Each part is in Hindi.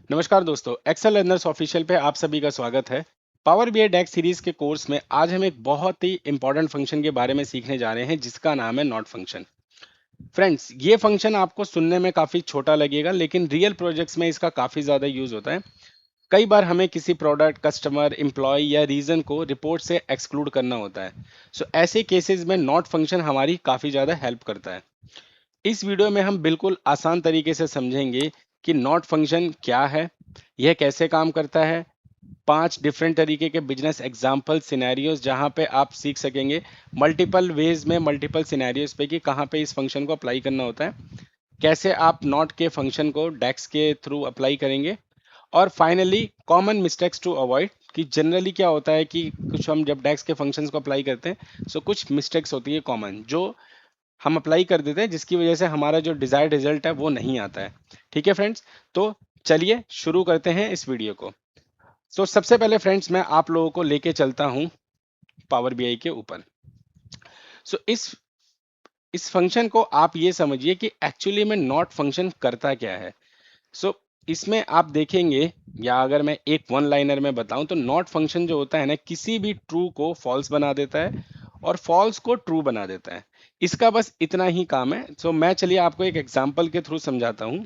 नमस्कार दोस्तों, एक्सेल लर्नर्स ऑफिशियल पे आप सभी का स्वागत है। पावर बीआई डेक्स सीरीज के कोर्स में आज हम एक बहुत ही इंपॉर्टेंट फंक्शन के बारे में सीखने जा रहे हैं जिसका नाम है नॉट फंक्शन। फ्रेंड्स, ये फंक्शन आपको सुनने में काफी छोटा लगेगा लेकिन रियल प्रोजेक्ट्स में इसका काफी ज्यादा यूज होता है। कई बार हमें किसी प्रोडक्ट, कस्टमर, एम्प्लॉय या रीजन को रिपोर्ट से एक्सक्लूड करना होता है। ऐसे केसेस में नॉट फंक्शन हमारी काफी ज्यादा हेल्प करता है। इस वीडियो में हम बिल्कुल आसान तरीके से समझेंगे कि नॉट फंक्शन क्या है, यह कैसे काम करता है, 5 डिफरेंट तरीके के बिजनेस एग्जाम्पल सिनेरियोज जहां पे आप सीख सकेंगे मल्टीपल वेज में, मल्टीपल सिनेरियोज पे कि कहां पे इस फंक्शन को अप्लाई करना होता है, कैसे आप नॉट के फंक्शन को डेक्स के थ्रू अप्लाई करेंगे, और finally common mistakes to avoid कि जनरली क्या होता है कि कुछ हम जब डेक्स के फंक्शंस को अप्लाई करते हैं कुछ मिस्टेक्स होती है कॉमन जो हम अप्लाई कर देते हैं जिसकी वजह से हमारा जो डिजायर्ड रिजल्ट है वो नहीं आता है। ठीक है फ्रेंड्स, तो चलिए शुरू करते हैं इस वीडियो को। सबसे पहले फ्रेंड्स मैं आप लोगों को लेके चलता हूं पावर बीआई के ऊपर। सो इस फंक्शन को आप ये समझिए कि एक्चुअली में नॉट फंक्शन करता क्या है। सो इसमें आप देखेंगे, या अगर मैं एक वन लाइनर में बताऊं तो नॉट फंक्शन जो होता है ना, किसी भी ट्रू को फॉल्स बना देता है और फॉल्स को ट्रू बना देता है। इसका बस इतना ही काम है। मैं चलिए आपको एक एग्जांपल के थ्रू समझाता हूं।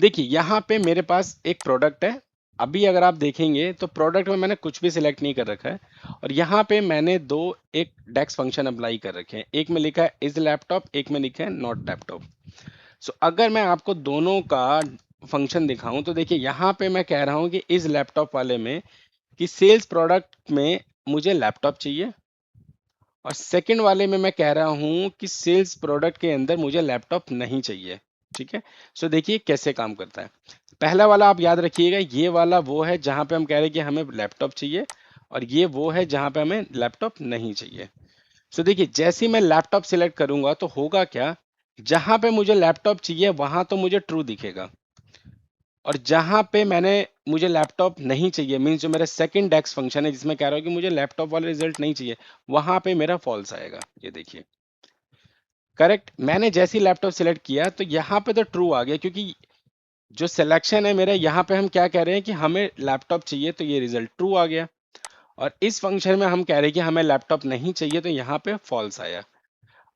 देखिए यहाँ पे मेरे पास एक प्रोडक्ट है। अभी अगर आप देखेंगे तो प्रोडक्ट में मैंने कुछ भी सिलेक्ट नहीं कर रखा है और यहाँ पे मैंने दो एक डेक्स फंक्शन अप्लाई कर रखे हैं। एक में लिखा है इज लैपटॉप, एक में लिखा है नॉट लैपटॉप। अगर मैं आपको दोनों का फंक्शन दिखाऊं तो देखिए यहाँ पे मैं कह रहा हूं कि इस लैपटॉप वाले में कि सेल्स प्रोडक्ट में मुझे लैपटॉप चाहिए, और सेकंड वाले में मैं कह रहा हूं कि सेल्स प्रोडक्ट के अंदर मुझे लैपटॉप नहीं चाहिए। ठीक है। देखिए कैसे काम करता है। पहला वाला आप याद रखिएगा, ये वाला वो है जहां पे हम कह रहे हैं कि हमें लैपटॉप चाहिए, और ये वो है जहां पे हमें लैपटॉप नहीं चाहिए। देखिए जैसे ही मैं लैपटॉप सिलेक्ट करूंगा तो होगा क्या, जहां पे मुझे लैपटॉप चाहिए वहां तो मुझे ट्रू दिखेगा, और जहां पे मैंने मुझे लैपटॉप नहीं चाहिए मीन्स जो मेरा सेकंड डेक्स फंक्शन है जिसमें कह रहा हूं कि मुझे लैपटॉप वाला रिजल्ट नहीं चाहिए, वहां पे मेरा फॉल्स आएगा। ये देखिए, करेक्ट। मैंने जैसे ही लैपटॉप सिलेक्ट किया तो यहाँ पे तो ट्रू आ गया, क्योंकि जो सिलेक्शन है मेरा, यहाँ पे हम क्या कह रहे हैं कि हमें लैपटॉप चाहिए तो ये रिजल्ट ट्रू आ गया, और इस फंक्शन में हम कह रहे हैं कि हमें लैपटॉप नहीं चाहिए तो यहाँ पे फॉल्स आया।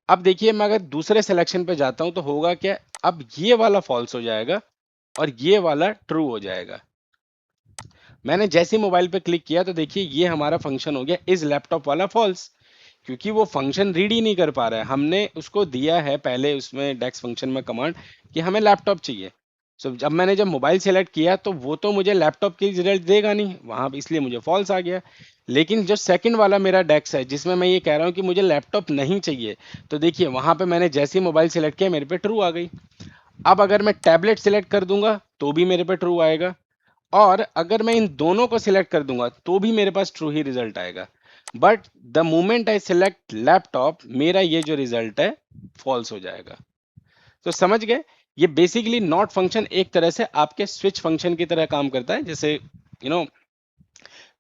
अब देखिए मैं अगर दूसरे सिलेक्शन पे जाता हूं तो होगा क्या, अब ये वाला फॉल्स हो जाएगा और ये वाला ट्रू हो जाएगा। मैंने जैसे ही मोबाइल पे क्लिक किया तो देखिए ये हमारा फंक्शन हो गया इस लैपटॉप वाला फॉल्स, क्योंकि वो फंक्शन रीड ही नहीं कर पा रहा है। हमने उसको दिया है पहले उसमें डेक्स फंक्शन में कमांड कि हमें लैपटॉप चाहिए। जब मोबाइल सेलेक्ट किया तो वो तो मुझे लैपटॉप की रिजल्ट देगा नहीं वहां पे, इसलिए मुझे फॉल्स आ गया। लेकिन जो सेकंड वाला मेरा डेक्स है जिसमें मैं ये कह रहा हूँ कि मुझे लैपटॉप नहीं चाहिए, तो देखिए वहां पे मैंने जैसे ही मोबाइल सेलेक्ट किया मेरे पे ट्रू आ गई। अब अगर मैं टैबलेट सिलेक्ट कर दूंगा तो भी मेरे पे ट्रू आएगा, और अगर मैं इन दोनों को सिलेक्ट कर दूंगा तो भी मेरे पास ट्रू ही रिजल्ट आएगा। But the moment I select laptop, मेरा ये जो रिजल्ट है फॉल्स हो जाएगा। समझ गए, ये बेसिकली नॉट फंक्शन एक तरह से आपके स्विच फंक्शन की तरह काम करता है। जैसे यू नो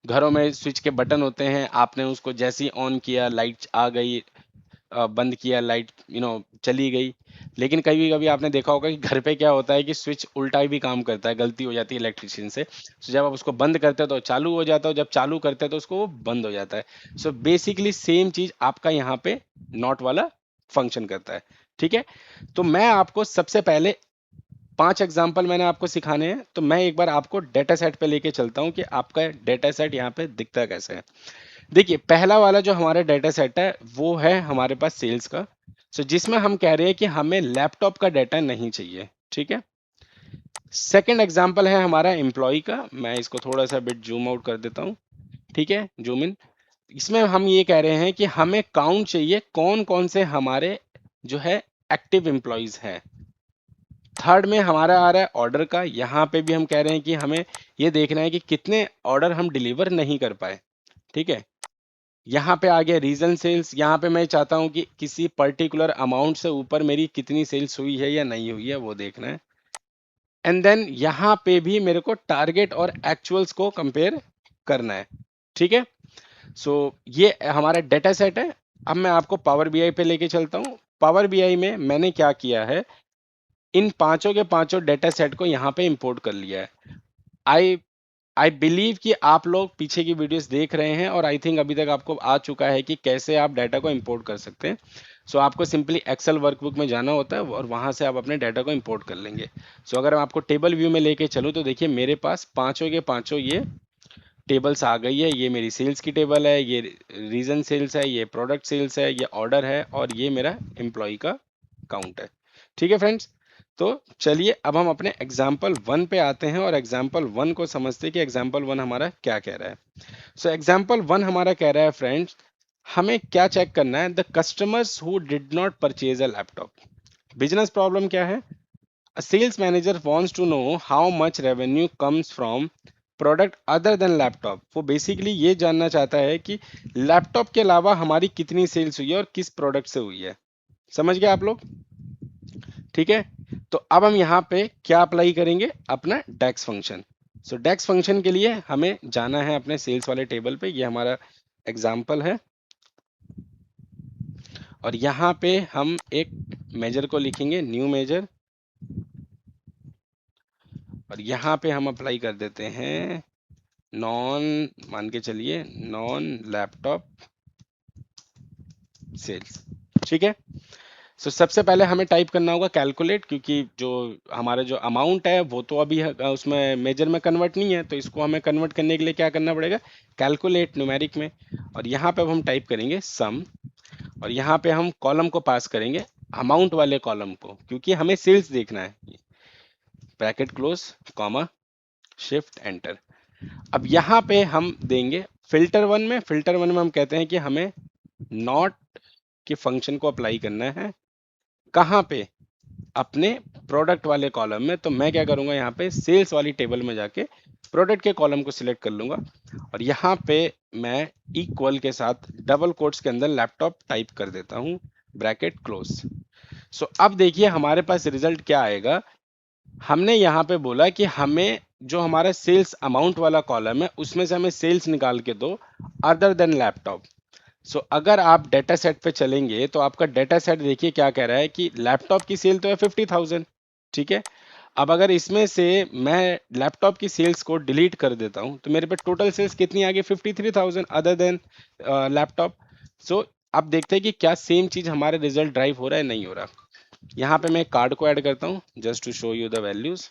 घरों में स्विच के बटन होते हैं, आपने उसको जैसे ही ऑन किया लाइट आ गई, बंद किया लाइट चली गई। लेकिन कभी कभी आपने देखा होगा कि घर पे क्या होता है कि स्विच उल्टा भी काम करता है, गलती हो जाती है इलेक्ट्रिशियन से। जब आप उसको बंद करते हो तो चालू हो जाता है, जब चालू करते हैं तो उसको वो बंद हो जाता है। बेसिकली सेम चीज आपका यहाँ पे नॉट वाला फंक्शन करता है। ठीक है। मैं आपको सबसे पहले 5 एग्जाम्पल मैंने आपको सिखाने हैं, तो मैं एक बार आपको डेटा सेट पे लेके चलता हूँ कि आपका डेटा सेट यहाँ पे दिखता कैसे है। देखिए पहला वाला जो हमारा डेटा सेट है वो है हमारे पास सेल्स का। जिसमें हम कह रहे हैं कि हमें लैपटॉप का डेटा नहीं चाहिए। ठीक है। सेकंड एग्जांपल है हमारा एम्प्लॉय का। मैं इसको थोड़ा सा बिट जूम आउट कर देता हूं। ठीक है, जूम इन। इसमें हम ये कह रहे हैं कि हमें काउंट चाहिए कौन कौन से हमारे जो है एक्टिव एम्प्लॉयज हैं। थर्ड में हमारा आ रहा है ऑर्डर का। यहाँ पे भी हम कह रहे हैं कि हमें ये देखना है कि कितने ऑर्डर हम डिलीवर नहीं कर पाए। ठीक है। यहाँ पे आ गया रीजन सेल्स। यहाँ पे मैं चाहता हूँ कि किसी पर्टिकुलर अमाउंट से ऊपर मेरी कितनी सेल्स हुई है या नहीं हुई है वो देखना है। एंड देन यहाँ पे भी मेरे को टारगेट और एक्चुअल्स को कंपेयर करना है। ठीक है। ये हमारा डेटा सेट है। अब मैं आपको पावर बीआई पे लेके चलता हूँ। पावर बीआई में मैंने क्या किया है, इन पांचों के पांचों डेटा सेट को यहाँ पे इंपोर्ट कर लिया है। आई आई बिलीव कि आप लोग पीछे की वीडियोस देख रहे हैं और आई थिंक अभी तक आपको आ चुका है कि कैसे आप डाटा को इंपोर्ट कर सकते हैं। सो आपको सिंपली एक्सेल वर्कबुक में जाना होता है और वहां से आप अपने डाटा को इंपोर्ट कर लेंगे। सो अगर मैं आपको टेबल व्यू में लेके चलूँ तो देखिए मेरे पास पांचों के पांचों ये टेबल्स आ गई है। ये मेरी सेल्स की टेबल है, ये रीजन सेल्स है, ये प्रोडक्ट सेल्स है, ये ऑर्डर है और ये मेरा एम्प्लॉय का काउंट है। ठीक है फ्रेंड्स, तो चलिए अब हम अपने एग्जाम्पल वन पे आते हैं और एग्जाम्पल वन को समझते हैं कि एग्जाम्पल वन हमारा क्या कह रहा है। सो एग्जाम्पल वन हमारा कह रहा है फ्रेंड्स, हमें क्या चेक करना है, the customers who did not purchase a laptop. Business problem क्या है, a sales manager wants to know how much revenue comes from product other than laptop. वो बेसिकली ये जानना चाहता है कि लैपटॉप के अलावा हमारी कितनी सेल्स हुई है और किस प्रोडक्ट से हुई है। समझ गए आप लोग? ठीक है, तो अब हम यहाँ पे क्या अप्लाई करेंगे, अपना डेक्स फंक्शन। सो डेक्स फंक्शन के लिए हमें जाना है अपने सेल्स वाले टेबल पे, ये हमारा एग्जाम्पल है और यहाँ पे हम एक मेजर को लिखेंगे, न्यू मेजर, और यहाँ पे हम अप्लाई कर देते हैं नॉन, मान के चलिए नॉन लैपटॉप सेल्स। ठीक है, सो सबसे पहले हमें टाइप करना होगा कैलकुलेट, क्योंकि जो हमारा जो अमाउंट है वो तो अभी उसमें मेजर में कन्वर्ट नहीं है, तो इसको हमें कन्वर्ट करने के लिए क्या करना पड़ेगा, कैलकुलेट न्यूमेरिक में। और यहाँ पे अब हम टाइप करेंगे सम, और यहाँ पे हम कॉलम को पास करेंगे अमाउंट वाले कॉलम को, क्योंकि हमें सेल्स देखना है। Bracket close, comma, shift enter. अब यहाँ पे हम देंगे फिल्टर वन में, फिल्टर वन में हम कहते हैं कि हमें नॉट के फंक्शन को अप्लाई करना है। कहाँ पे, अपने प्रोडक्ट वाले कॉलम में। तो मैं क्या करूंगा, यहाँ पे सेल्स वाली टेबल में जाके प्रोडक्ट के कॉलम को सिलेक्ट कर लूंगा और यहाँ पे मैं इक्वल के साथ डबल कोट्स के अंदर लैपटॉप टाइप कर देता हूँ, ब्रैकेट क्लोज। सो अब देखिए हमारे पास रिजल्ट क्या आएगा। हमने यहाँ पे बोला कि हमें जो हमारा सेल्स अमाउंट वाला कॉलम है उसमें से हमें सेल्स निकाल के दो अदर देन लैपटॉप। सो अगर आप डेटा सेट पे चलेंगे तो आपका डेटा सेट देखिए क्या कह रहा है कि लैपटॉप की सेल तो है 50,000। ठीक है, अब अगर इसमें से मैं लैपटॉप की सेल्स को डिलीट कर देता हूं तो मेरे पे टोटल सेल्स कितनी आ गई, 53,000 अदर देन लैपटॉप। सो अब देखते हैं कि क्या सेम चीज हमारे रिजल्ट ड्राइव हो रहा है, नहीं हो रहा। यहाँ पे मैं कार्ड को ऐड करता हूँ just to show you the values,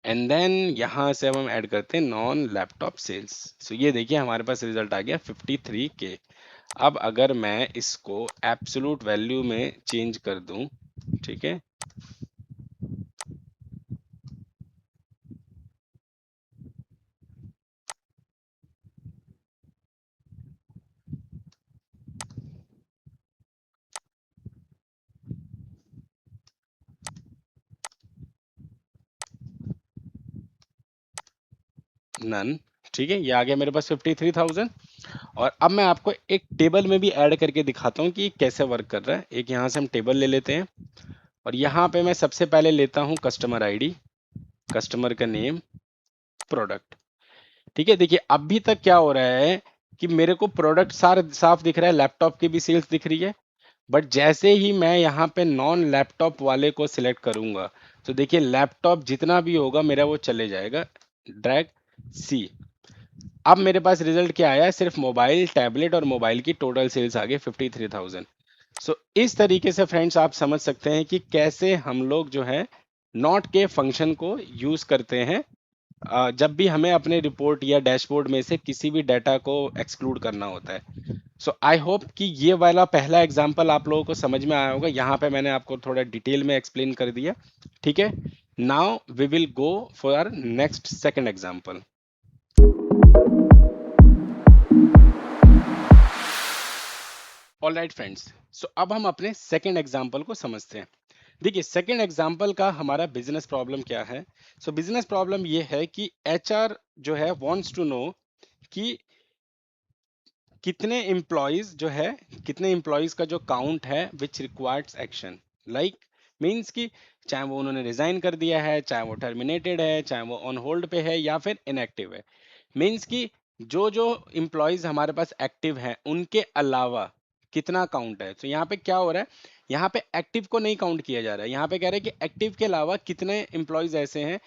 and then यहाँ से अब हम ऐड करते हैं नॉन लैपटॉप सेल्स। सो ये देखिए हमारे पास रिजल्ट आ गया 53K। अब अगर मैं इसको एब्सोल्यूट वैल्यू में चेंज कर दूं, ठीक है, नन, ठीक है, ये आ गया मेरे पास 53,000। और अब मैं आपको एक टेबल में भी ऐड करके दिखाता हूँ कि ये कैसे वर्क कर रहा है। एक यहाँ से हम टेबल ले लेते हैं और यहाँ पे मैं सबसे पहले लेता हूँ कस्टमर आईडी, कस्टमर का नेम, प्रोडक्ट। ठीक है, देखिए अभी तक क्या हो रहा है कि मेरे को प्रोडक्ट सार साफ दिख रहा है, लैपटॉप की भी सेल्स दिख रही है, बट जैसे ही मैं यहाँ पे नॉन लैपटॉप वाले को सिलेक्ट करूंगा तो देखिए लैपटॉप जितना भी होगा मेरा वो चले जाएगा, ड्रैग सी। अब मेरे पास रिजल्ट क्या आया है, सिर्फ मोबाइल, टैबलेट और मोबाइल की टोटल सेल्स आ गई 53,000। सो इस तरीके से फ्रेंड्स आप समझ सकते हैं कि कैसे हम लोग जो है नॉट के फंक्शन को यूज करते हैं जब भी हमें अपने रिपोर्ट या डैशबोर्ड में से किसी भी डाटा को एक्सक्लूड करना होता है। सो आई होप कि ये वाला पहला एग्जांपल आप लोगों को समझ में आया होगा। यहाँ पे मैंने आपको थोड़ा डिटेल में एक्सप्लेन कर दिया। ठीक है, now we will go for next second example. Alright friends, so अब हम अपने सेकंड एग्जांपल को समझते हैं। देखिए सेकंड एग्जांपल का हमारा बिजनेस प्रॉब्लम क्या है। सो बिजनेस प्रॉब्लम ये है कि एचआर जो है वांट्स टू नो कि कितने एम्प्लॉयज जो है, कितने एम्प्लॉयज का जो काउंट है which requires action, like means कि चाहे वो उन्होंने रिजाइन कर दिया है, चाहे वो टर्मिनेटेड है, चाहे वो ऑन होल्ड पे है या फिर इनएक्टिव है। मीन्स कि जो जो एम्प्लॉयज हमारे पास एक्टिव हैं उनके अलावा कितना काउंट है। तो यहाँ पे क्या हो रहा है, यहाँ पे एक्टिव को नहीं काउंट किया जा रहा है, यहाँ पे कह रहे हैं कि एक्टिव के अलावा कितने एम्प्लॉयज ऐसे हैं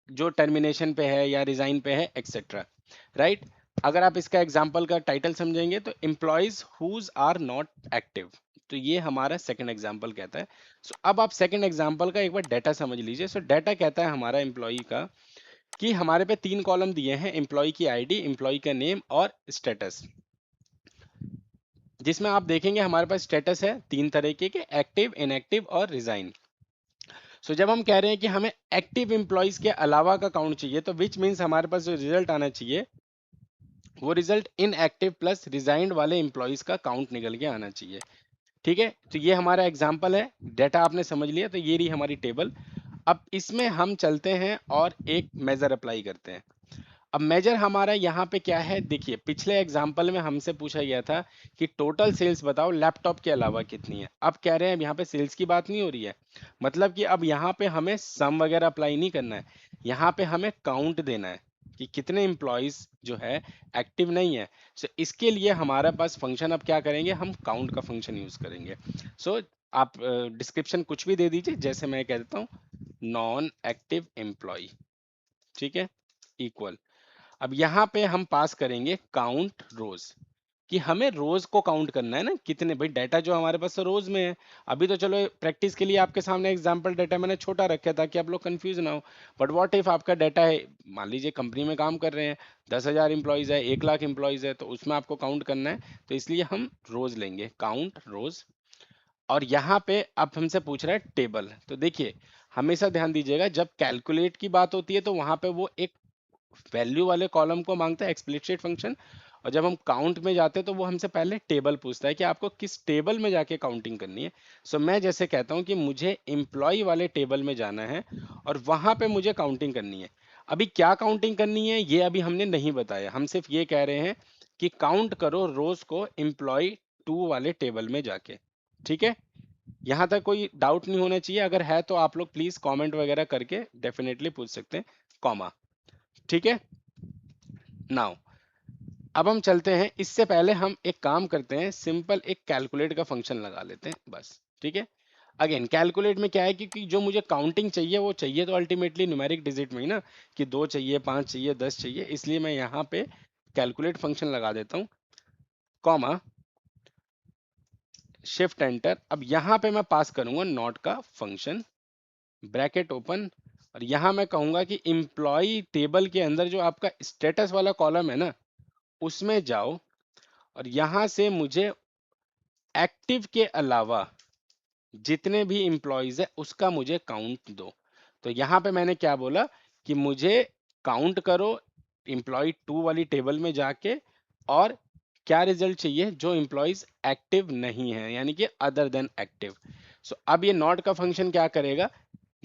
जो टर्मिनेशन पे है या रिजाइन पे है एक्सेट्रा, राइट। अगर आप इसका एग्जांपल का टाइटल समझेंगे तो employees who are not active, तो ये हमारा सेकंड एग्जांपल कहता है। सो अब आप सेकंड एग्जांपल का एक बार डाटा समझ लीजिए। सो डाटा कहता है हमारा एम्प्लॉय का कि हमारे पे 3 कॉलम दिए हैं, एम्प्लॉय की आईडी, एम्प्लॉय का नेम और स्टेटस, जिसमें आप देखेंगे हमारे पास स्टेटस है 3 तरीके के, एक्टिव, इनएक्टिव और रिजाइन। सो जब हम कह रहे हैं कि हमें एक्टिव एम्प्लॉयज के अलावा का काउंट चाहिए, तो विच मीन्स हमारे पास जो रिजल्ट आना चाहिए वो रिजल्ट इनएक्टिव प्लस रिजाइंड वाले एम्प्लॉयज का काउंट निकल के आना चाहिए। ठीक है, तो ये हमारा एग्जाम्पल है, डाटा आपने समझ लिया, तो ये रही हमारी टेबल। अब इसमें हम चलते हैं और एक मेजर अप्लाई करते हैं। अब मेजर हमारा यहाँ पे क्या है, देखिए पिछले एग्जाम्पल में हमसे पूछा गया था कि टोटल सेल्स बताओ लैपटॉप के अलावा कितनी है। अब कह रहे हैं अब यहाँ पे सेल्स की बात नहीं हो रही है, मतलब कि अब यहाँ पे हमें सम वगैरह अप्लाई नहीं करना है, यहाँ पे हमें काउंट देना है कि कितने एम्प्लॉयज जो है एक्टिव नहीं है। सो इसके लिए हमारे पास फंक्शन अब क्या करेंगे, हम काउंट का फंक्शन यूज करेंगे। सो आप डिस्क्रिप्शन कुछ भी दे दीजिए, जैसे मैं कह देता हूँ नॉन एक्टिव एम्प्लॉय, ठीक है, इक्वल। अब यहाँ पे हम पास करेंगे काउंट रोज, कि हमें रोज को काउंट करना है ना, कितने, भाई डाटा जो हमारे पास तो रोज में है। अभी तो चलो प्रैक्टिस के लिए आपके सामने एग्जांपल डाटा मैंने छोटा रखा था कि आप लोग कंफ्यूज ना हो, बट व्हाट इफ आपका डाटा है, मान लीजिए कंपनी में काम कर रहे हैं, 10,000 एम्प्लॉयज है, 1 लाख एम्प्लॉयज है, तो उसमें आपको काउंट करना है, तो इसलिए हम रोज लेंगे, काउंट रोज। और यहाँ पे अब हमसे पूछ रहा है टेबल, तो देखिए हमेशा ध्यान दीजिएगा जब कैलकुलेट की बात होती है तो वहां पे वो एक वैल्यू वाले कॉलम को मांगता है एक्सप्लिसिट फंक्शन, और जब हम काउंट में जाते हैं तो वो हमसे पहले टेबल पूछता है कि आपको किस टेबल में जाके काउंटिंग करनी है। सो मैं जैसे कहता हूं कि मुझे एम्प्लॉय वाले टेबल में जाना है और वहां पे मुझे काउंटिंग करनी है। अभी क्या काउंटिंग करनी है ये अभी हमने नहीं बताया, हम सिर्फ ये कह रहे हैं कि काउंट करो रोज को एम्प्लॉय 2 वाले टेबल में जाके। ठीक है, यहां तक कोई डाउट नहीं होना चाहिए, अगर है तो आप लोग प्लीज कमेंट वगैरह करके डेफिनेटली पूछ सकते हैं, कॉमा। ठीक है, नाउ अब हम चलते हैं, इससे पहले हम एक काम करते हैं, सिंपल एक कैलकुलेट का फंक्शन लगा लेते हैं बस। ठीक है, अगेन कैलकुलेट में क्या है, क्योंकि जो मुझे काउंटिंग चाहिए वो चाहिए तो अल्टीमेटली न्यूमेरिक डिजिट में ही ना, कि 2 चाहिए, 5 चाहिए, 10 चाहिए, इसलिए मैं यहाँ पे कैलकुलेट फंक्शन लगा देता हूँ, कॉमा, शिफ्ट एंटर। अब यहाँ पे मैं पास करूंगा नॉट का फंक्शन, ब्रैकेट ओपन, और यहाँ मैं कहूंगा कि एम्प्लॉय टेबल के अंदर जो आपका स्टेटस वाला कॉलम है ना, उसमें जाओ और यहां से मुझे एक्टिव के अलावा जितने भी एम्प्लॉयज है उसका मुझे काउंट दो। तो यहाँ पे मैंने क्या बोला कि मुझे काउंट करो एम्प्लॉय 2 वाली टेबल में जाके, और क्या रिजल्ट चाहिए, जो एम्प्लॉयज एक्टिव नहीं है, यानी कि अदर देन एक्टिव। सो अब ये नॉट का फंक्शन क्या करेगा,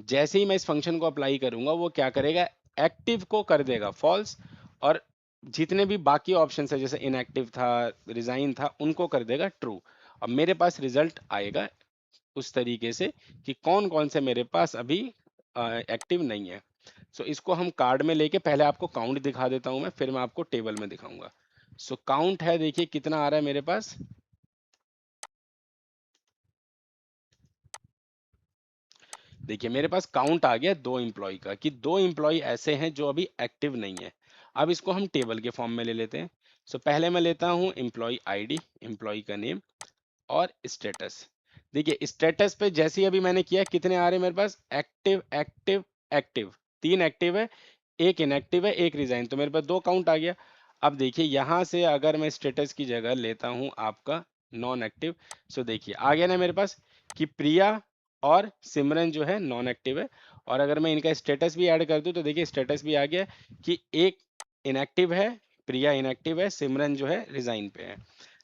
जैसे ही मैं इस फंक्शन को अप्लाई करूंगा वो क्या करेगा, एक्टिव को कर देगा फॉल्स, और जितने भी बाकी ऑप्शन है जैसे इनएक्टिव था, रिजाइन था, उनको कर देगा ट्रू। अब मेरे पास रिजल्ट आएगा उस तरीके से कि कौन कौन से मेरे पास अभी एक्टिव नहीं है। सो इसको हम कार्ड में लेके पहले आपको काउंट दिखा देता हूं मैं, फिर मैं आपको टेबल में दिखाऊंगा। सो काउंट है, देखिए कितना आ रहा है मेरे पास, देखिए मेरे पास काउंट आ गया 2 एम्प्लॉय का, कि 2 एम्प्लॉय ऐसे हैं जो अभी एक्टिव नहीं है। अब इसको हम टेबल के फॉर्म में ले लेते हैं। सो पहले मैं लेता हूं एम्प्लॉय आईडी, एम्प्लॉय का नेम और स्टेटस। देखिए स्टेटस पे जैसे ही अभी मैंने किया, कितने आ रहे हैं मेरे पास, एक्टिव एक्टिव एक्टिव, 3 एक्टिव है, 1 इनएक्टिव है, 1 रिजाइन, तो मेरे पास 2 काउंट आ गया। अब देखिए यहाँ से अगर मैं स्टेटस की जगह लेता हूँ आपका नॉन एक्टिव, सो देखिए आ गया ना मेरे पास कि प्रिया और सिमरन जो है नॉन एक्टिव है, और अगर मैं इनका स्टेटस भी ऐड कर दूं तो देखिए स्टेटस भी आ गया कि एक इनएक्टिव है, प्रिया इनएक्टिव है, सिमरन जो है रिजाइन पे है।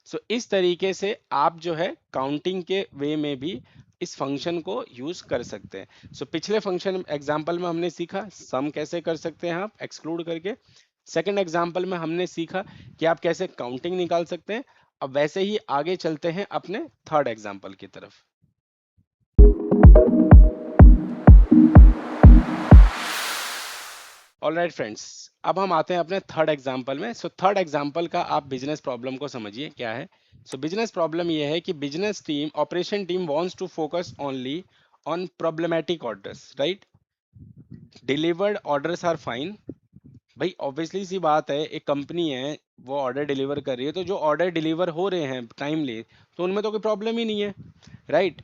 सो इस तरीके से आप जो है काउंटिंग के वे में भी इस फंक्शन को यूज कर सकते हैं। सो पिछले फंक्शन एग्जांपल में हमने सीखा सम कैसे कर सकते हैं आप एक्सक्लूड करके, सेकंड एग्जांपल में हमने सीखा कि आप कैसे काउंटिंग निकाल सकते हैं। अब वैसे ही आगे चलते हैं अपने थर्ड एग्जांपल की तरफ। ऑलराइट फ्रेंड्स, अब हम आते हैं अपने थर्ड एग्जाम्पल में। सो थर्ड एग्जाम्पल का आप बिजनेस प्रॉब्लम को समझिए क्या है। सो बिजनेस प्रॉब्लम ये है कि business team, operation team wants to focus only on problematic orders, right? Delivered orders are fine. भाई ऑब्वियसली सी बात है, एक कंपनी है, वो ऑर्डर डिलीवर कर रही है, तो जो ऑर्डर डिलीवर हो रहे हैं टाइमली, तो उनमें तो कोई प्रॉब्लम ही नहीं है, राइट?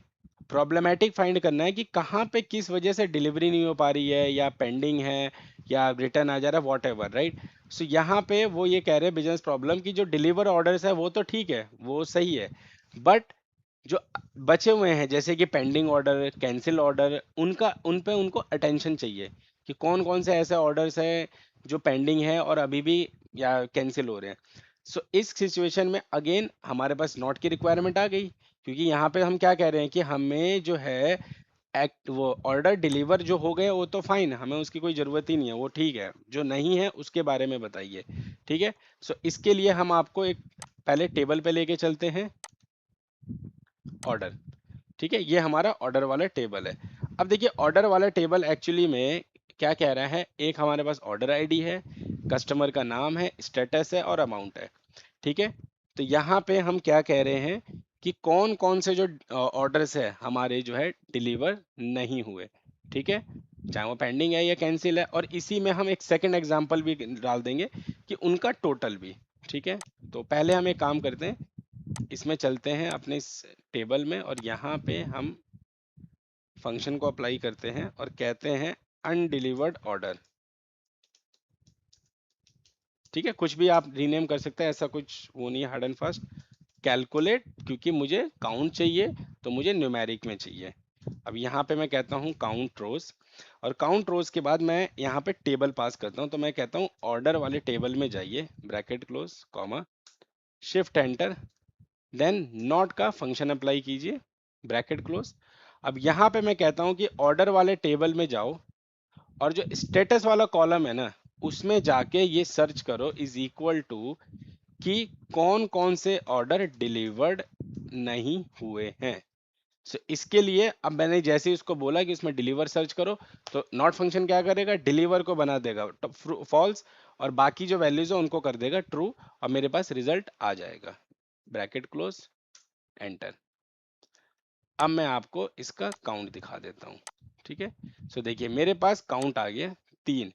प्रॉब्लमेटिक फाइंड करना है कि कहाँ पे किस वजह से डिलीवरी नहीं हो पा रही है, या पेंडिंग है, या रिटर्न आ जा रहा है, वॉट एवर, राइट? सो यहाँ पे वो ये कह रहे हैं बिजनेस प्रॉब्लम की जो डिलीवर ऑर्डर्स है वो तो ठीक है, वो सही है, बट जो बचे हुए हैं जैसे कि पेंडिंग ऑर्डर, कैंसिल ऑर्डर, उनका उन पे उनको अटेंशन चाहिए कि कौन कौन से ऐसे ऑर्डर्स हैं जो पेंडिंग है और अभी भी या कैंसिल हो रहे हैं। सो इस सिचुएशन में अगेन हमारे पास नॉट की रिक्वायरमेंट आ गई, क्योंकि यहाँ पे हम क्या कह रहे हैं कि हमें जो है एक्ट वो ऑर्डर डिलीवर जो हो गए वो तो फाइन, हमें उसकी कोई ज़रूरत ही नहीं है, वो ठीक है, जो नहीं है उसके बारे में बताइए, ठीक है? सो इसके लिए हम आपको एक पहले टेबल पे लेके चलते हैं, ऑर्डर, ठीक है? ये हमारा ऑर्डर वाला टेबल है। अब देखिए ऑर्डर वाला टेबल एक्चुअली में क्या कह रहा है, एक हमारे पास ऑर्डर आईडी है, कस्टमर का नाम है, स्टेटस है और अमाउंट है, ठीक है? तो यहाँ पे हम क्या कह रहे हैं कि कौन कौन से जो ऑर्डर्स है हमारे जो है डिलीवर नहीं हुए, ठीक है? चाहे वो पेंडिंग है या कैंसिल है, और इसी में हम एक सेकंड एग्जांपल भी डाल देंगे कि उनका टोटल भी, ठीक है? तो पहले हम एक काम करते हैं, इसमें चलते हैं अपने इस टेबल में, और यहाँ पे हम फंक्शन को अप्लाई करते हैं और कहते हैं अनडिलीवर्ड ऑर्डर, ठीक है? कुछ भी आप रीनेम कर सकते हैं, ऐसा कुछ वो नहीं है हार्ड एंड फास्ट। कैलकुलेट, क्योंकि मुझे काउंट चाहिए, तो मुझे न्यूमेरिक में चाहिए। अब यहाँ पे मैं कहता हूँ काउंट रोज, और काउंट रोज के बाद मैं यहाँ पे टेबल पास करता हूँ, तो मैं कहता हूँ ऑर्डर वाले टेबल में जाइए, bracket close, comma, shift enter, then not का फंक्शन अप्लाई कीजिए, ब्रैकेट क्लोज। अब यहाँ पे मैं कहता हूँ कि ऑर्डर वाले टेबल में जाओ, और जो स्टेटस वाला कॉलम है ना, उसमें जाके ये सर्च करो इज इक्वल टू कि कौन कौन से ऑर्डर डिलीवर्ड नहीं हुए हैं। सो इसके लिए अब मैंने जैसे ही उसको बोला कि इसमें डिलीवर सर्च करो, तो नॉट फंक्शन क्या करेगा, डिलीवर को बना देगा फॉल्स, और बाकी जो वैल्यूज है उनको कर देगा ट्रू, और मेरे पास रिजल्ट आ जाएगा, ब्रैकेट क्लोज, एंटर। अब मैं आपको इसका काउंट दिखा देता हूँ, ठीक है? सो देखिए मेरे पास काउंट आ गया 3,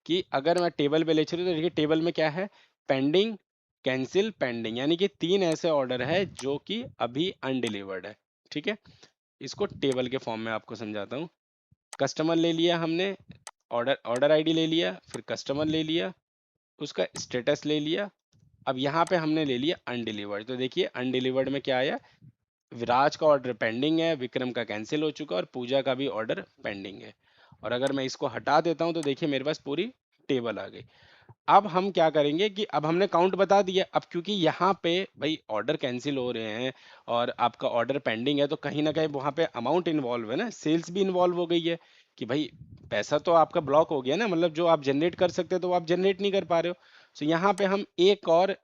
कि अगर मैं टेबल पे ले चलूँ तो देखिए टेबल में क्या है, पेंडिंग, कैंसिल, पेंडिंग, यानी कि 3 ऐसे ऑर्डर है जो कि अभी अनडिलीवर्ड है, ठीक है? इसको टेबल के फॉर्म में आपको समझाता हूँ। कस्टमर ले लिया हमने, ऑर्डर ऑर्डर आईडी ले लिया, फिर कस्टमर ले लिया, उसका स्टेटस ले लिया, अब यहाँ पे हमने ले लिया अनडिलीवर्ड। तो देखिए अनडिलीवर्ड में क्या आया, विराज का ऑर्डर पेंडिंग है, विक्रम का कैंसिल हो चुका है, और पूजा का भी ऑर्डर पेंडिंग है। और अगर मैं इसको हटा देता हूँ तो देखिए मेरे पास पूरी टेबल आ गई। अब हम क्या करेंगे कि अब हमने काउंट बता दिया, अब क्योंकि यहाँ पे भाई ऑर्डर कैंसिल हो रहे हैं और आपका ऑर्डर पेंडिंग है, तो कहीं ना कहीं वहाँ पे अमाउंट इन्वॉल्व है ना, सेल्स भी इन्वॉल्व हो गई है, कि भाई पैसा तो आपका ब्लॉक हो गया ना, मतलब जो आप जनरेट कर सकते हो तो वो आप जनरेट नहीं कर पा रहे हो। सो यहाँ पे हम एक और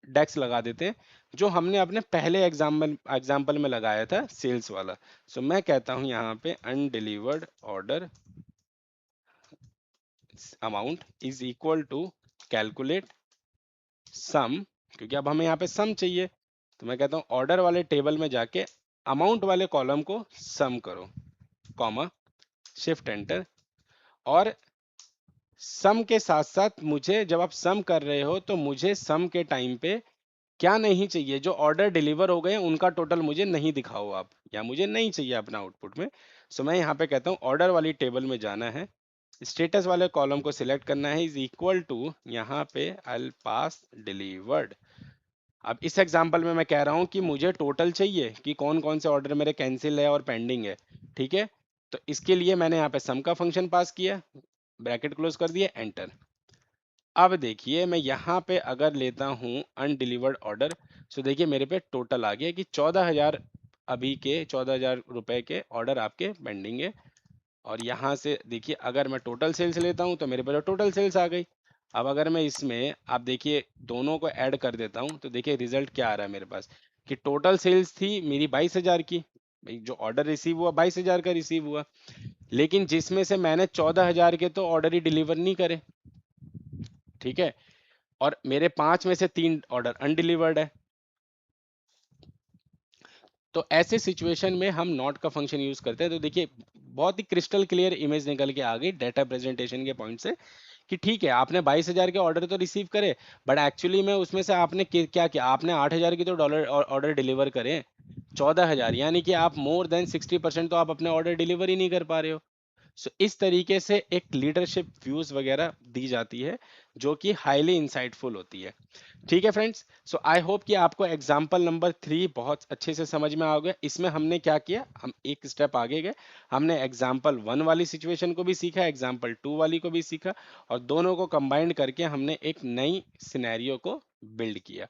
डेक्स लगा देते हैं, जो हमने अपने पहले एग्जाम्पल में लगाया था, सेल्स वाला। सो मैं कहता हूँ यहाँ पे undelivered order amount is equal to calculate sum, क्योंकि अब हमें यहाँ पे सम चाहिए, तो मैं कहता हूँ ऑर्डर वाले टेबल में जाके अमाउंट वाले कॉलम को सम करो, कॉमा, शिफ्ट एंटर। और सम के साथ साथ मुझे, जब आप सम कर रहे हो तो मुझे सम के टाइम पे क्या नहीं चाहिए, जो ऑर्डर डिलीवर हो गए उनका टोटल मुझे नहीं दिखाओ आप, या मुझे नहीं चाहिए अपना आउटपुट में। सो मैं यहाँ पे कहता हूँ ऑर्डर वाली टेबल में जाना है, स्टेटस वाले कॉलम को सिलेक्ट करना है, इज इक्वल टू यहाँ पे आई पास डिलीवर्ड। अब इस एग्जांपल में मैं कह रहा हूं कि मुझे टोटल चाहिए कि कौन कौन से ऑर्डर मेरे कैंसिल है और पेंडिंग है, ठीक है? तो इसके लिए मैंने यहाँ पे सम का फंक्शन पास किया, ब्रैकेट क्लोज कर दिया, एंटर। अब देखिए मैं यहाँ पे अगर लेता हूँ अनडिलीवर्ड ऑर्डर, सो देखिए मेरे पे टोटल आ गया कि 14,000, अभी के 14,000 रुपए के ऑर्डर आपके पेंडिंग है। और यहाँ से देखिए अगर मैं टोटल सेल्स लेता हूँ तो मेरे पे टोटल सेल्स आ गई। अब अगर मैं इसमें आप देखिए दोनों को ऐड कर देता हूँ तो देखिए रिजल्ट क्या आ रहा है मेरे पास, कि टोटल सेल्स थी मेरी 22,000 की, भाई जो ऑर्डर रिसीव हुआ 22,000 का रिसीव हुआ, लेकिन जिसमें से मैंने 14,000 के तो ऑर्डर ही डिलीवर नहीं करे, ठीक है, और मेरे 5 में से 3 ऑर्डर अनडिलीवर्ड है। तो ऐसे सिचुएशन में हम नॉट का फंक्शन यूज करते हैं। तो देखिए बहुत ही क्रिस्टल क्लियर इमेज निकल के आ गई डाटा प्रेजेंटेशन के पॉइंट से, कि ठीक है आपने 22,000 के ऑर्डर तो रिसीव करे, बट एक्चुअली में उसमें से आपने क्या किया, आपने 8,000 की तो डॉलर ऑर्डर डिलीवर करे, 14,000, यानी कि आप मोर देन 60% तो आप अपने ऑर्डर डिलीवर ही नहीं कर पा रहे हो। सो इस तरीके से एक लीडरशिप व्यूज वगैरह दी जाती है, जो कि हाईली इंसाइटफुल होती है। ठीक है फ्रेंड्स, सो आई होप कि आपको एग्जाम्पल नंबर 3 बहुत अच्छे से समझ में आ गया। इसमें हमने क्या किया, हम एक स्टेप आगे गए, हमने एग्जाम्पल 1 वाली सिचुएशन को भी सीखा, एग्जाम्पल 2 वाली को भी सीखा, और दोनों को कंबाइंड करके हमने एक नई सिनेरियो को बिल्ड किया।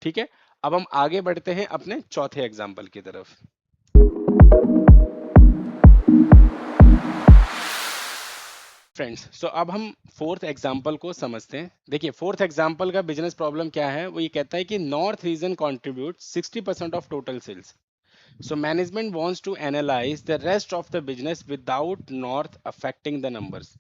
ठीक है, अब हम आगे बढ़ते हैं अपने चौथे एग्जाम्पल की तरफ। फ्रेंड्स, सो अब हम फोर्थ एग्जाम्पल को समझते हैं। देखिए फोर्थ एग्जाम्पल का बिजनेस प्रॉब्लम क्या है, वो ये कहता है कि north region contribute 60% of total sales, so management wants to analyse the rest of the business without north affecting the numbers,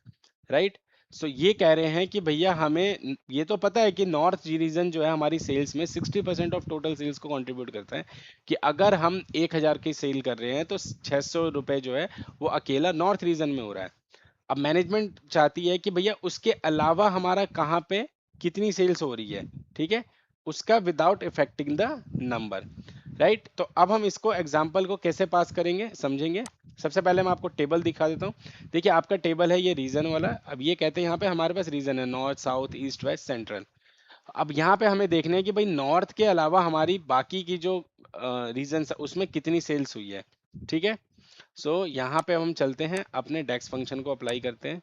right. So ये कह रहे हैं कि भैया हमें ये तो पता है कि नॉर्थ रीजन जो है हमारी सेल्स में 60% ऑफ टोटल सेल्स को कंट्रीब्यूट करता है, कि अगर हम 1,000 की सेल कर रहे हैं तो 600 रुपए जो है वो अकेला नॉर्थ रीजन में हो रहा है। अब मैनेजमेंट चाहती है कि भैया उसके अलावा हमारा कहाँ पे कितनी सेल्स हो रही है, ठीक है, उसका without affecting the number, right. तो अब हम इसको एग्जाम्पल को कैसे पास करेंगे समझेंगे। सबसे पहले मैं आपको टेबल दिखा देता हूँ। देखिए आपका टेबल है ये रीजन वाला। अब ये कहते हैं यहाँ पे हमारे पास रीजन है north south east west central. अब यहाँ पे हमें देखना है कि भाई नॉर्थ के अलावा हमारी बाकी की जो रीजन उसमें कितनी सेल्स हुई है, ठीक है। सो यहाँ पे हम चलते हैं अपने डेक्स फंक्शन को अप्लाई करते हैं,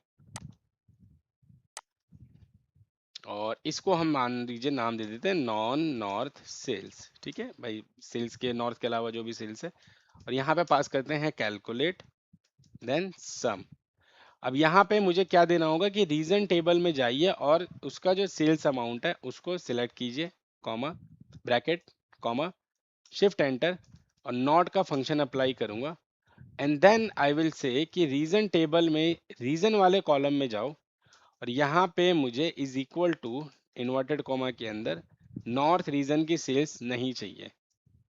और इसको हम मान लीजिए नाम दे देते हैं नॉन नॉर्थ सेल्स, ठीक है भाई, सेल्स के नॉर्थ के अलावा जो भी सेल्स है। और यहाँ पे पास करते हैं कैलकुलेट देन सम। अब यहाँ पे मुझे क्या देना होगा कि रीजन टेबल में जाइए और उसका जो सेल्स अमाउंट है उसको सिलेक्ट कीजिए, comma bracket comma shift enter, और नॉट का फंक्शन अप्लाई करूंगा, and then I will say कि रीजन टेबल में रीजन वाले कॉलम में जाओ, और यहाँ पे मुझे is equal to inverted comma के अंदर नॉर्थ रीजन की सेल्स नहीं चाहिए,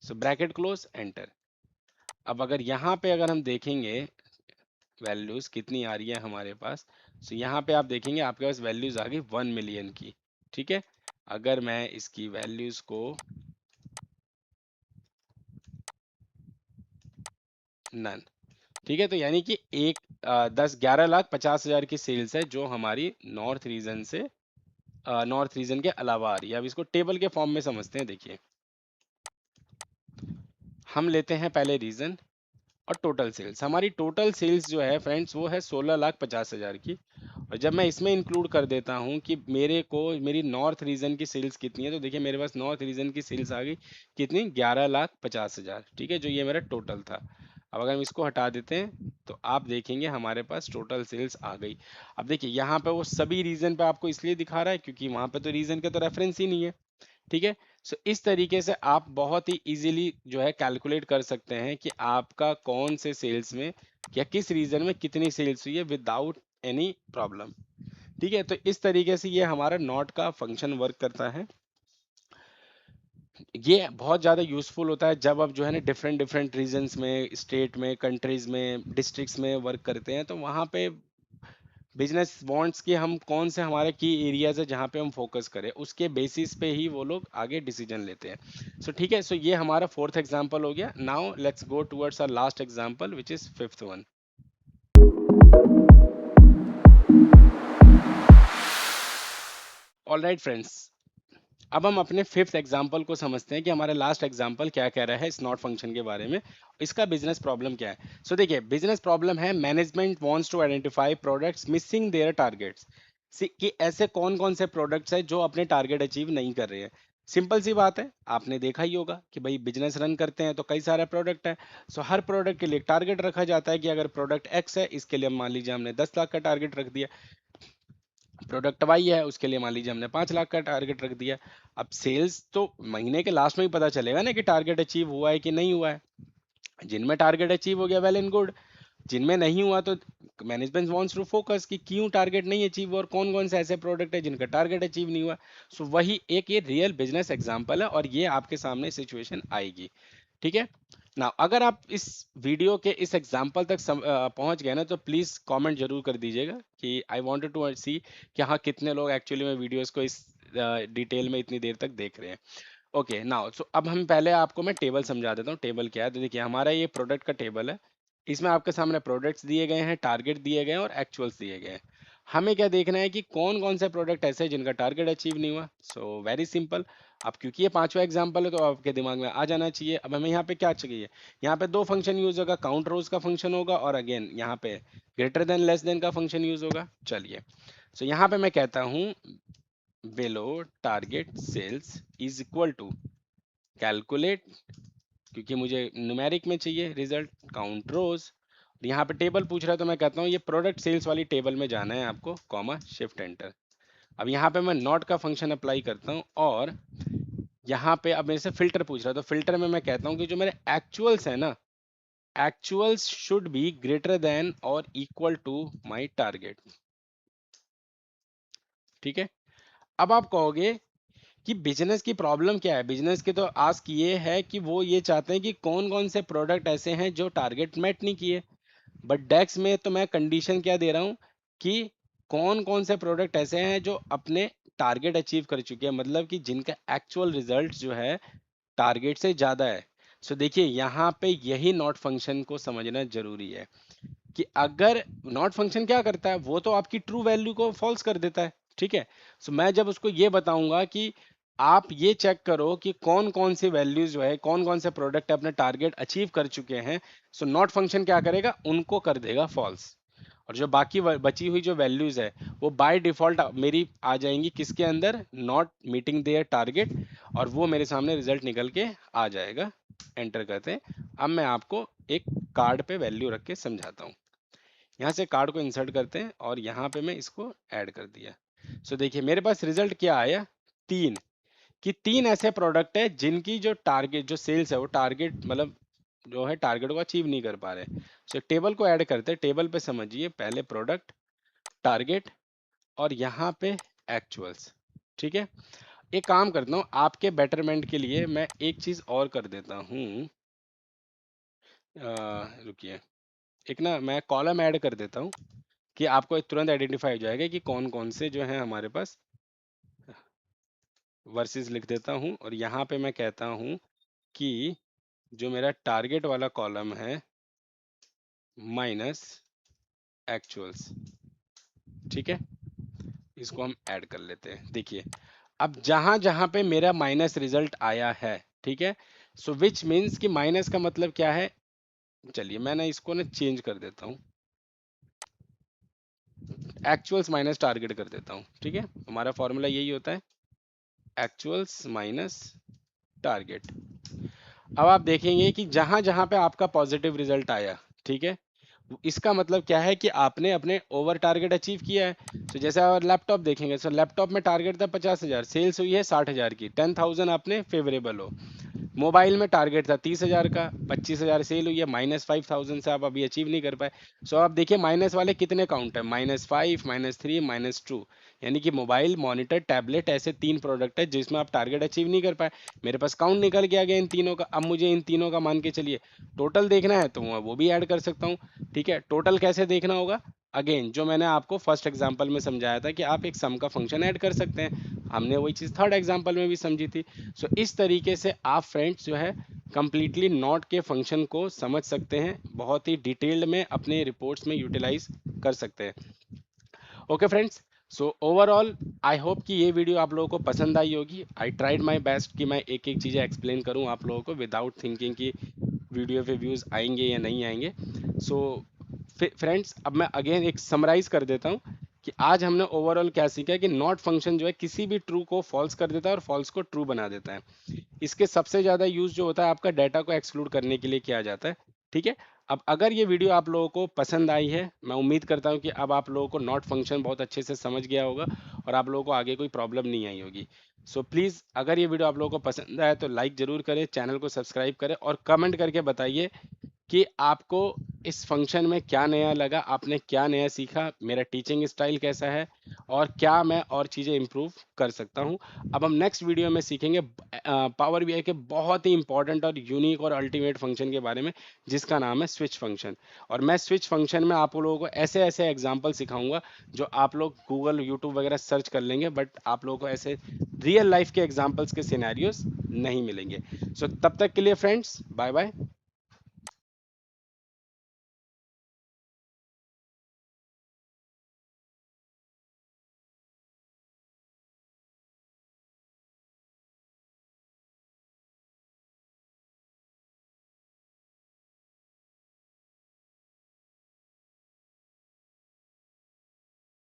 सो ब्रैकेट क्लोज एंटर। अब अगर यहाँ पे अगर हम देखेंगे वैल्यूज कितनी आ रही है हमारे पास, सो यहाँ पे आप देखेंगे आपके पास वैल्यूज आ गई 1 मिलियन की, ठीक है। अगर मैं इसकी वैल्यूज को नन, ठीक है, तो यानी कि 11,50,000 की सेल्स है जो हमारी नॉर्थ रीजन से नॉर्थ रीजन के अलावा आ रही है। अब इसको टेबल के फॉर्म में समझते हैं। देखिए हम लेते हैं पहले रीजन और टोटल सेल्स। हमारी टोटल सेल्स जो है फ्रेंड्स वो है 16,50,000 की, और जब मैं इसमें इंक्लूड कर देता हूं कि मेरे को मेरी नॉर्थ रीजन की सेल्स कितनी है, तो देखिए मेरे पास नॉर्थ रीजन की सेल्स आ गई कितनी, 11,50,000, ठीक है, जो ये मेरा टोटल था। अब अगर हम इसको हटा देते हैं तो आप देखेंगे हमारे पास टोटल सेल्स आ गई। अब देखिए यहाँ पे वो सभी रीजन पे आपको इसलिए दिखा रहा है क्योंकि वहां पे तो रीजन का तो रेफरेंस ही नहीं है, ठीक है। सो इस तरीके से आप बहुत ही इजीली जो है कैलकुलेट कर सकते हैं कि आपका कौन से सेल्स में या किस रीजन में कितनी सेल्स हुई है विदाउट एनी प्रॉब्लम, ठीक है। तो इस तरीके से ये हमारा नॉट का फंक्शन वर्क करता है। ये बहुत ज़्यादा यूजफुल होता है जब आप जो है ना डिफरेंट डिफरेंट रीजन्स में, स्टेट में, कंट्रीज में, डिस्ट्रिक्ट्स में वर्क करते हैं, तो वहाँ पे बिजनेस वांट्स कि हम कौन से हमारे की एरियाज है जहाँ पे हम फोकस करें, उसके बेसिस पे ही वो लोग आगे डिसीजन लेते हैं। सो ठीक है, सो ये हमारा फोर्थ एग्जांपल हो गया। Now let's go towards our last example which is fifth one. Alright friends, अब हम अपने फिफ्थ एग्जाम्पल को समझते हैं कि हमारा लास्ट एग्जाम्पल क्या कह रहा है इस नॉट फंक्शन के बारे में, इसका बिजनेस प्रॉब्लम क्या है। सो देखिए बिजनेस प्रॉब्लम है management wants to identify products missing their targets, कि ऐसे कौन कौन से प्रोडक्ट्स हैं जो अपने टारगेट अचीव नहीं कर रहे हैं। सिंपल सी बात है, आपने देखा ही होगा कि भाई बिजनेस रन करते हैं तो कई सारे प्रोडक्ट है। सो हर प्रोडक्ट के लिए टारगेट रखा जाता है कि अगर प्रोडक्ट एक्स है इसके लिए मान लीजिए हमने 10 लाख का टारगेट रख दिया, प्रोडक्ट वाई है उसके लिए मान लीजिए हमने 5 लाख का टारगेट रख दिया। अब सेल्स तो महीने के लास्ट में ही पता चलेगा ना कि टारगेट अचीव हुआ है कि नहीं हुआ है। जिनमें टारगेट अचीव हो गया वेल एंड गुड, जिनमें नहीं हुआ तो मैनेजमेंट वांट्स टू फोकस कि क्यों टारगेट नहीं अचीव और कौन कौन से ऐसे प्रोडक्ट है जिनका टारगेट अचीव नहीं हुआ। सो वही एक ये रियल बिजनेस एग्जांपल है और ये आपके सामने सिचुएशन आएगी। ठीक है ना। अगर आप इस वीडियो के इस एग्जाम्पल तक पहुंच गए ना तो प्लीज कमेंट जरूर कर दीजिएगा कि आई वांटेड टू सी कि हाँ कितने लोग एक्चुअली में वीडियोस को इस डिटेल में इतनी देर तक देख रहे हैं। ओके नाउ सो अब हम पहले आपको मैं टेबल समझा देता हूँ। टेबल क्या है तो देखिए हमारा ये प्रोडक्ट का टेबल है। इसमें आपके सामने प्रोडक्ट्स दिए गए हैं, टारगेट दिए गए हैं और एक्चुअल्स दिए गए हैं। हमें क्या देखना है कि कौन कौन से प्रोडक्ट ऐसे हैं जिनका टारगेट अचीव नहीं हुआ। So very simple. अब क्योंकि ये पांचवा एग्जाम्पल है तो आपके दिमाग में आ जाना चाहिए। अब हमें यहाँ पे क्या चाहिए, यहाँ पे दो फंक्शन यूज होगा, काउंट रोज का फंक्शन होगा और अगेन यहाँ पे ग्रेटर देन लेस देन का फंक्शन यूज होगा। चलिए सो यहाँ पे मैं कहता हूँ below target sales is equal to calculate, क्योंकि मुझे न्यूमेरिक में चाहिए रिजल्ट, काउंट रोज। यहाँ पे टेबल पूछ रहा है तो मैं कहता हूँ ये प्रोडक्ट सेल्स वाली टेबल में जाना है आपको, कॉमा शिफ्ट एंटर। अब यहाँ पे मैं नॉट का फंक्शन अप्लाई करता हूँ और यहाँ पे अब मेरे से फिल्टर पूछ रहा है तो फिल्टर में मैं कहता हूँ कि जो मेरे एक्चुअल्स है ना, actuals should be greater than और इक्वल टू माई टारगेट। ठीक है। अब आप कहोगे कि बिजनेस की प्रॉब्लम क्या है। बिजनेस की तो आस्क ये है कि वो ये चाहते हैं कि कौन कौन से प्रोडक्ट ऐसे हैं जो टारगेट मेट नहीं किए। बट डेक्स में तो मैं कंडीशन क्या दे रहा हूँ कि कौन कौन से प्रोडक्ट ऐसे हैं जो अपने टारगेट अचीव कर चुके हैं, मतलब कि जिनका एक्चुअल रिजल्ट जो है टारगेट से ज्यादा है। सो देखिए यहाँ पे यही नॉट फंक्शन को समझना जरूरी है कि अगर नॉट फंक्शन क्या करता है, वो तो आपकी ट्रू वैल्यू को फॉल्स कर देता है। ठीक है। सो मैं जब उसको ये बताऊंगा कि आप ये चेक करो कि कौन कौन सी वैल्यूज जो है, कौन कौन से प्रोडक्ट अपने टारगेट अचीव कर चुके हैं, सो नॉट फंक्शन क्या करेगा, उनको कर देगा फॉल्स। और जो बाकी बची हुई जो वैल्यूज है वो बाय डिफॉल्ट मेरी आ जाएंगी किसके अंदर, नॉट मीटिंग देयर टारगेट, और वो मेरे सामने रिजल्ट निकल के आ जाएगा। एंटर करते हैं। अब मैं आपको एक कार्ड पे वैल्यू रख के समझाता हूँ। यहाँ से कार्ड को इंसर्ट करते हैं और यहाँ पे मैं इसको ऐड कर दिया। सो देखिए मेरे पास रिजल्ट क्या आया, तीन, कि तीन ऐसे प्रोडक्ट है जिनकी जो टारगेट जो सेल्स है वो टारगेट मतलब जो है टारगेट को अचीव नहीं कर पा रहे। सो टेबल को ऐड करते हैं। टेबल पे समझिए पहले प्रोडक्ट, टारगेट और यहाँ पे एक्चुअल्स। ठीक है। एक काम करता हूँ आपके बेटरमेंट के लिए मैं एक चीज और कर देता हूँ। रुकिए, एक ना मैं कॉलम ऐड कर देता हूँ कि आपको तुरंत आइडेंटिफाई हो जाएगा कि कौन कौन से जो है हमारे पास वर्सेस लिख देता हूँ। और यहाँ पे मैं कहता हूँ कि जो मेरा टारगेट वाला कॉलम है माइनस एक्चुअल्स। ठीक है। इसको हम ऐड कर लेते हैं। देखिए अब जहां जहां पे मेरा माइनस रिजल्ट आया है, ठीक है, सो विच मीन्स कि माइनस का मतलब क्या है। चलिए मैं ना इसको ना चेंज कर देता हूँ, एक्चुअल्स माइनस टारगेट कर देता हूँ। ठीक है, हमारा फॉर्मूला यही होता है, एक्चुअल्स माइनस टारगेट। अब आप देखेंगे कि जहां जहां पे आपका पॉजिटिव रिजल्ट आया, ठीक है, इसका मतलब क्या है कि आपने अपने ओवर टारगेट अचीव किया है। तो जैसे आप लैपटॉप देखेंगे, सो लैपटॉप में टारगेट था 50,000, सेल्स हुई है 60,000 की, 10,000 आपने फेवरेबल हो। मोबाइल में टारगेट था 30,000 का, 25,000 सेल हुई है, -5,000 से आप अभी अचीव नहीं कर पाए। सो आप देखिए माइनस वाले कितने काउंट है, -5, -3, -2, यानी कि मोबाइल, मॉनिटर, टैबलेट, ऐसे तीन प्रोडक्ट है जिसमें आप टारगेट अचीव नहीं कर पाए। मेरे पास काउंट निकल के आ गया इन तीनों का। अब मुझे इन तीनों का मान के चलिए टोटल देखना है तो मैं वो भी ऐड कर सकता हूँ। ठीक है, टोटल कैसे देखना होगा, अगेन जो मैंने आपको फर्स्ट एग्जांपल में समझाया था कि आप एक सम का फंक्शन ऐड कर सकते हैं, हमने वही चीज़ थर्ड एग्जांपल में भी समझी थी। सो इस तरीके से आप फ्रेंड्स जो है कंप्लीटली नॉट के फंक्शन को समझ सकते हैं, बहुत ही डिटेल्ड में अपने रिपोर्ट्स में यूटिलाइज कर सकते हैं। Okay friends, so overall I hope कि ये वीडियो आप लोगों को पसंद आई होगी। आई ट्राइड माई बेस्ट कि मैं एक एक चीज़ें एक्सप्लेन करूँ आप लोगों को विदाउट थिंकिंग कि वीडियो पे व्यूज़ आएंगे या नहीं आएंगे। सो फ्रेंड्स अब मैं अगेन एक समराइज कर देता हूँ कि आज हमने ओवरऑल क्या सीखा कि नॉट फंक्शन जो है किसी भी ट्रू को फॉल्स कर देता है और फॉल्स को ट्रू बना देता है। इसके सबसे ज़्यादा यूज जो होता है आपका डाटा को एक्सक्लूड करने के लिए किया जाता है। ठीक है। अब अगर ये वीडियो आप लोगों को पसंद आई है, मैं उम्मीद करता हूँ कि अब आप लोगों को नॉट फंक्शन बहुत अच्छे से समझ गया होगा और आप लोगों को आगे कोई प्रॉब्लम नहीं आई होगी। सो प्लीज़ अगर ये वीडियो आप लोगों को पसंद आया तो लाइक ज़रूर करें, चैनल को सब्सक्राइब करें और कमेंट करके बताइए कि आपको इस फंक्शन में क्या नया लगा, आपने क्या नया सीखा, मेरा टीचिंग स्टाइल कैसा है और क्या मैं और चीज़ें इम्प्रूव कर सकता हूँ। अब हम नेक्स्ट वीडियो में सीखेंगे पावर बीआई के बहुत ही इंपॉर्टेंट और यूनिक और अल्टीमेट फंक्शन के बारे में, जिसका नाम है स्विच फंक्शन। और मैं स्विच फंक्शन में आप लोगों को ऐसे ऐसे एग्जाम्पल सिखाऊंगा जो आप लोग गूगल यूट्यूब वगैरह सर्च कर लेंगे, बट आप लोगों को ऐसे रियल लाइफ के एग्जाम्पल्स के सिनेरियोज नहीं मिलेंगे। सो तब तक के लिए फ्रेंड्स, बाय बाय,